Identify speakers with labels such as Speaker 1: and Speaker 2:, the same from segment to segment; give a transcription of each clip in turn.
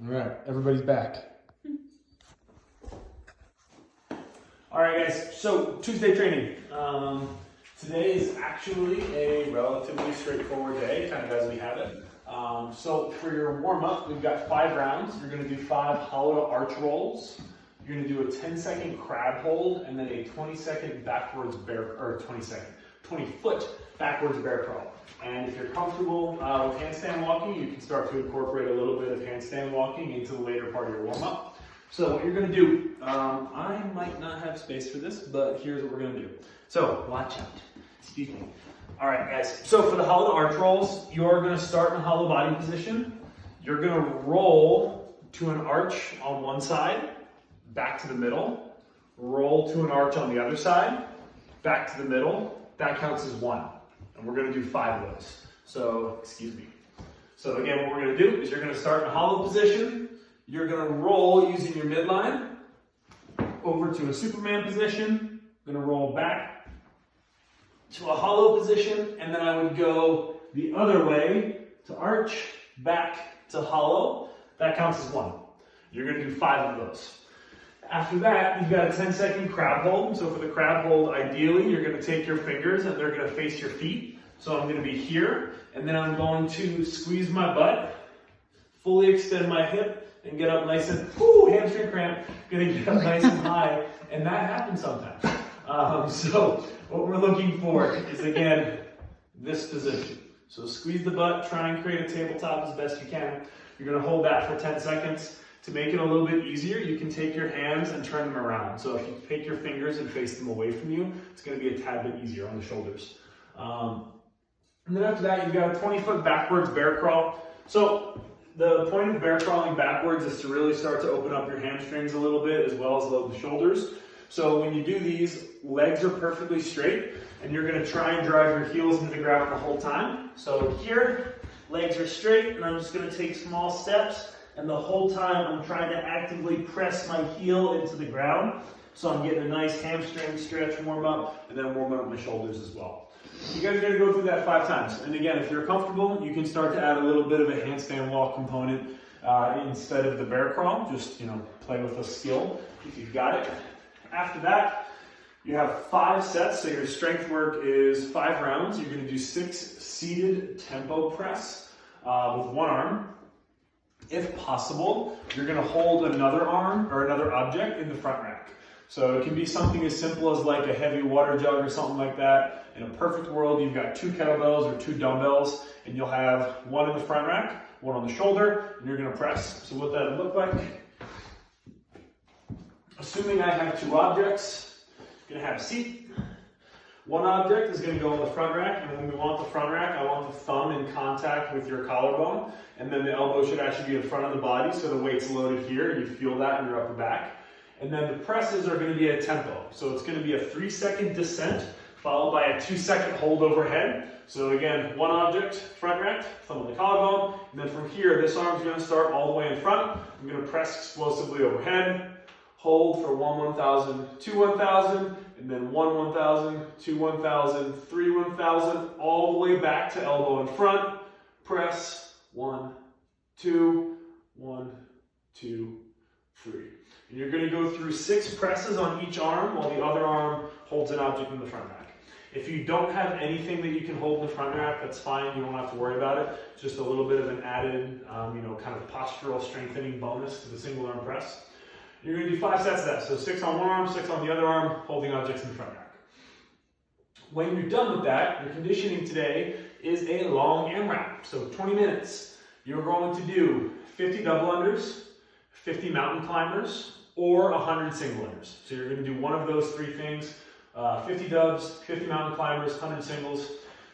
Speaker 1: All right, everybody's back. All right, guys, so Tuesday training. Today is actually a relatively straightforward day, kind of as we have it. So for your warm-up, we've got 5 rounds. You're gonna do 5 hollow to arch rolls. You're gonna do a 10-second crab hold, and then a 20-second backwards bear, or 20-foot backwards bear crawl. And if you're comfortable with handstand walking, you can start to incorporate a little bit of handstand walking into the later part of your warm-up. So what you're gonna do, I might not have space for this, but here's what we're gonna do. So watch out, excuse me. All right, guys, so for the hollow to arch rolls, you're gonna start in a hollow body position. You're gonna roll to an arch on one side, back to the middle, roll to an arch on the other side, back to the middle. That counts as 1. And we're gonna do 5 of those. So, excuse me. So again, what we're gonna do is you're gonna start in a hollow position. You're gonna roll using your midline over to a Superman position. Gonna roll back to a hollow position, and then I would go the other way to arch, back to hollow. That counts as 1. You're gonna do 5 of those. After that, you've got a 10-second crab hold. So for the crab hold, ideally, you're gonna take your fingers and they're gonna face your feet. So I'm gonna be here, and then I'm going to squeeze my butt, fully extend my hip, and get up nice and, hamstring cramp, gonna get up nice and high, and that happens sometimes. So what we're looking for is, again, this position. So squeeze the butt, try and create a tabletop as best you can. You're gonna hold that for 10 seconds. To make it a little bit easier, you can take your hands and turn them around. So if you take your fingers and face them away from you, it's gonna be a tad bit easier on the shoulders. And then after that, you've got a 20-foot backwards bear crawl. So the point of bear crawling backwards is to really start to open up your hamstrings a little bit, as well as load the shoulders. So when you do these, legs are perfectly straight, and you're gonna try and drive your heels into the ground the whole time. So here, legs are straight, and I'm just gonna take small steps, and the whole time I'm trying to actively press my heel into the ground. So I'm getting a nice hamstring stretch warm up, and then warm up my shoulders as well. You guys are gonna go through that 5 times. And again, if you're comfortable, you can start to add a little bit of a handstand walk component instead of the bear crawl. Just, play with a skill if you've got it. After that, you have 5 sets. So your strength work is 5 rounds. You're gonna do 6 seated tempo press with 1 arm. If possible, you're gonna hold another arm or another object in the front rack. So it can be something as simple as like a heavy water jug or something like that. In a perfect world, you've got 2 kettlebells or 2 dumbbells, and you'll have 1 in the front rack, 1 on the shoulder, and you're gonna press. So what that would look like, assuming I have 2 objects, I'm gonna have a seat. 1 object is going to go on the front rack, and when we want the front rack, I want the thumb in contact with your collarbone, and then the elbow should actually be in front of the body, so the weight's loaded here, and you feel that in your upper back. And then the presses are going to be at tempo, so it's going to be a 3-second descent, followed by a 2-second hold overhead. So again, 1 object, front rack, thumb on the collarbone, and then from here, this arm's going to start all the way in front. I'm going to press explosively overhead, hold for 1 1,000, 2 1,000, and then 1 1,000, 2 1,000, 3 1,000, all the way back to elbow in front. Press 1, 2, 1, 2, 3. And you're going to go through 6 presses on each arm while the other arm holds an object in the front rack. If you don't have anything that you can hold in the front rack, that's fine. You don't have to worry about it. It's just a little bit of an added, kind of postural strengthening bonus to the single arm press. You're going to do 5 sets of that. So 6 on one arm, 6 on the other arm, holding objects in the front rack. When you're done with that, your conditioning today is a long AMRAP. So 20 minutes. You're going to do 50 double unders, 50 mountain climbers, or 100 single unders. So you're going to do one of those 3 things. 50 dubs, 50 mountain climbers, 100 singles.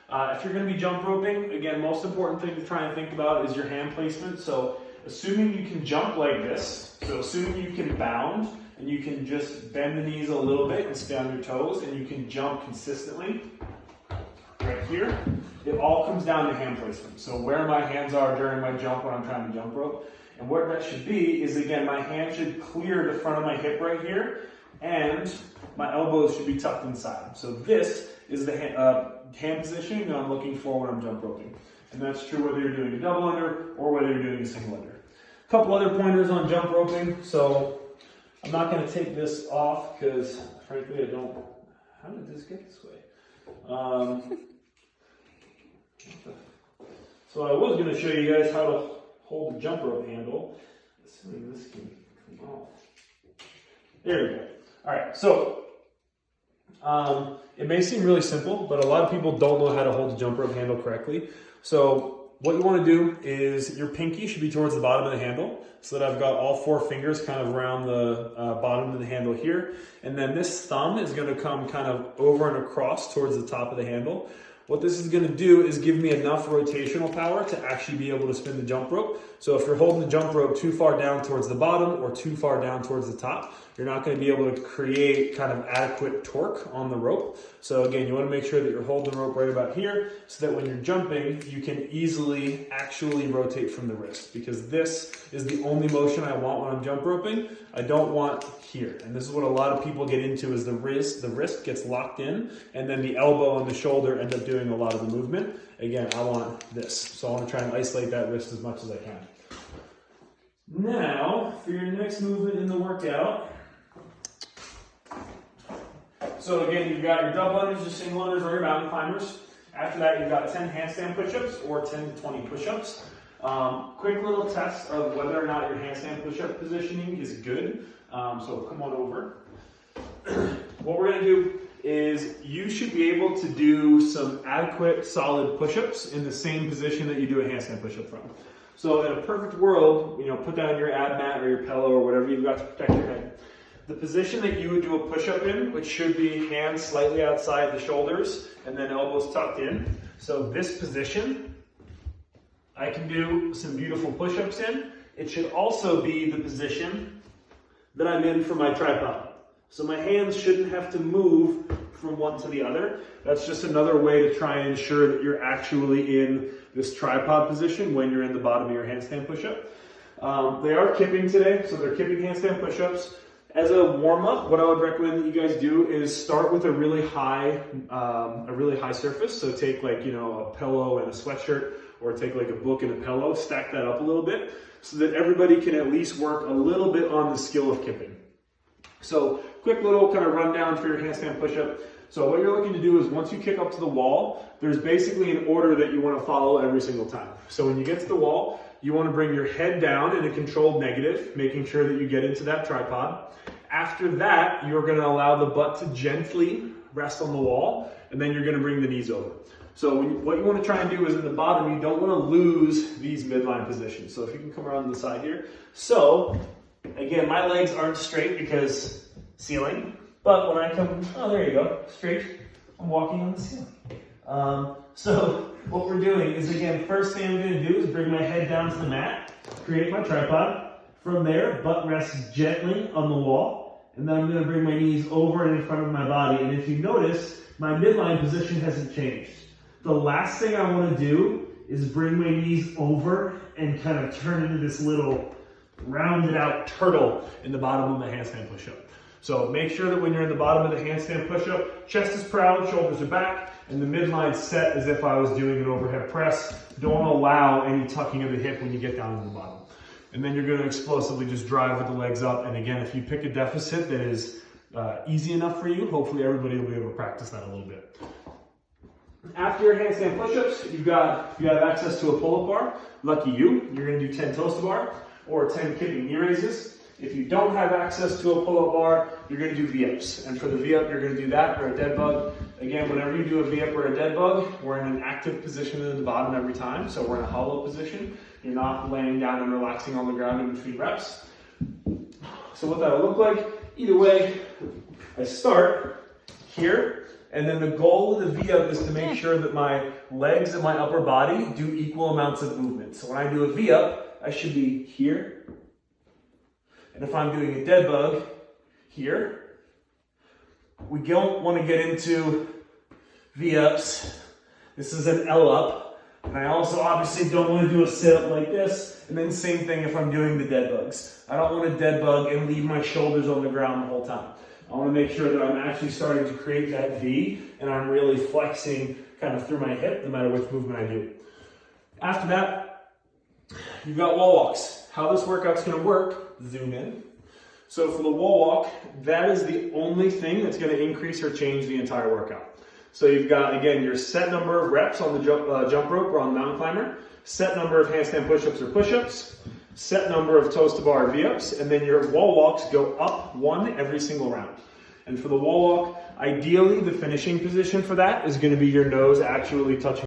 Speaker 1: If you're going to be jump roping, again, most important thing to try and think about is your hand placement. So assuming you can jump like this, so assuming you can bound and you can just bend the knees a little bit and stay on your toes and you can jump consistently, right here, it all comes down to hand placement. So where my hands are during my jump when I'm trying to jump rope. And what that should be is, again, my hand should clear the front of my hip right here, and my elbows should be tucked inside. So this is the hand positioning that I'm looking for when I'm jump roping. And that's true whether you're doing a double under or whether you're doing a single under. A couple other pointers on jump roping. So I'm not going to take this off because frankly I don't, how did this get this way? So I was going to show you guys how to hold the jump rope handle. Assuming this can come off. There we go. All right, so it may seem really simple, but a lot of people don't know how to hold the jump rope handle correctly. So what you want to do is your pinky should be towards the bottom of the handle, so that I've got all 4 fingers kind of around the bottom of the handle here. And then this thumb is going to come kind of over and across towards the top of the handle. What this is going to do is give me enough rotational power to actually be able to spin the jump rope. So if you're holding the jump rope too far down towards the bottom or too far down towards the top, you're not going to be able to create kind of adequate torque on the rope. So again, you want to make sure that you're holding the rope right about here so that when you're jumping, you can easily actually rotate from the wrist, because this is the only motion I want when I'm jump roping. I don't want here. And this is what a lot of people get into, is the wrist gets locked in, and then the elbow and the shoulder end up doing a lot of the movement. Again, I want this. So I want to try and isolate that wrist as much as I can. Now, for your next movement in the workout, so again, you've got your double unders, your single unders, or your mountain climbers. After that, you've got 10 handstand push-ups or 10 to 20 push-ups. Quick little test of whether or not your handstand push-up positioning is good. So come on over. What we're going to do is you should be able to do some adequate, solid push-ups in the same position that you do a handstand push-up from. So in a perfect world, put down your ab mat or your pillow or whatever you've got to protect your head. The position that you would do a push-up in, which should be hands slightly outside the shoulders and then elbows tucked in. So this position, I can do some beautiful push-ups in. It should also be the position that I'm in for my tripod. So my hands shouldn't have to move from one to the other. That's just another way to try and ensure that you're actually in this tripod position when you're in the bottom of your handstand push-up. They are kipping today, so they're kipping handstand push-ups. As a warm-up, what I would recommend that you guys do is start with a really high surface. So take like, a pillow and a sweatshirt, or take like a book and a pillow, stack that up a little bit so that everybody can at least work a little bit on the skill of kipping. So quick little kind of rundown for your handstand push-up. So what you're looking to do is once you kick up to the wall, there's basically an order that you want to follow every single time. So when you get to the wall, you want to bring your head down in a controlled negative, making sure that you get into that tripod. After that, you're going to allow the butt to gently rest on the wall, and then you're going to bring the knees over. So what you want to try and do is in the bottom, you don't want to lose these midline positions. So if you can come around to the side here. So again, my legs aren't straight because ceiling, but when I come, oh, there you go, straight, I'm walking on the ceiling. So what we're doing is, again, first thing I'm going to do is bring my head down to the mat, create my tripod. From there, butt rests gently on the wall, and then I'm going to bring my knees over and in front of my body. And if you notice, my midline position hasn't changed. The last thing I want to do is bring my knees over and kind of turn into this little rounded out turtle in the bottom of the handstand push-up. So make sure that when you're in the bottom of the handstand push-up, chest is proud, shoulders are back, and the midline set as if I was doing an overhead press. Don't allow any tucking of the hip when you get down to the bottom. And then you're going to explosively just drive with the legs up. And again, if you pick a deficit that is easy enough for you, hopefully everybody will be able to practice that a little bit. After your handstand push-ups, you have access to a pull-up bar. Lucky you, you're going to do 10 toes to bar or 10 kipping knee raises. If you don't have access to a pull-up bar, you're going to do V-ups. And for the V-up, you're going to do that or a dead bug. Again, whenever you do a V-up or a dead bug, we're in an active position in the bottom every time. So we're in a hollow position. You're not laying down and relaxing on the ground in between reps. So what that'll look like, either way, I start here. And then the goal of the V-up is to make sure that my legs and my upper body do equal amounts of movement. So when I do a V-up, I should be here. And if I'm doing a dead bug, here. We don't want to get into V-ups. This is an L-up. And I also obviously don't want to do a sit-up like this. And then same thing if I'm doing the dead bugs. I don't want to dead bug and leave my shoulders on the ground the whole time. I want to make sure that I'm actually starting to create that V and I'm really flexing kind of through my hip no matter which movement I do. After that, you've got wall walks. how this workout's gonna work, zoom in. So for the wall walk, that is the only thing that's gonna increase or change the entire workout. So you've got, again, your set number of reps on the jump rope or on the mountain climber, set number of handstand push-ups or push-ups, set number of toes to bar V-ups, and then your wall walks go up 1 every single round. And for the wall walk, ideally the finishing position for that is gonna be your nose actually touching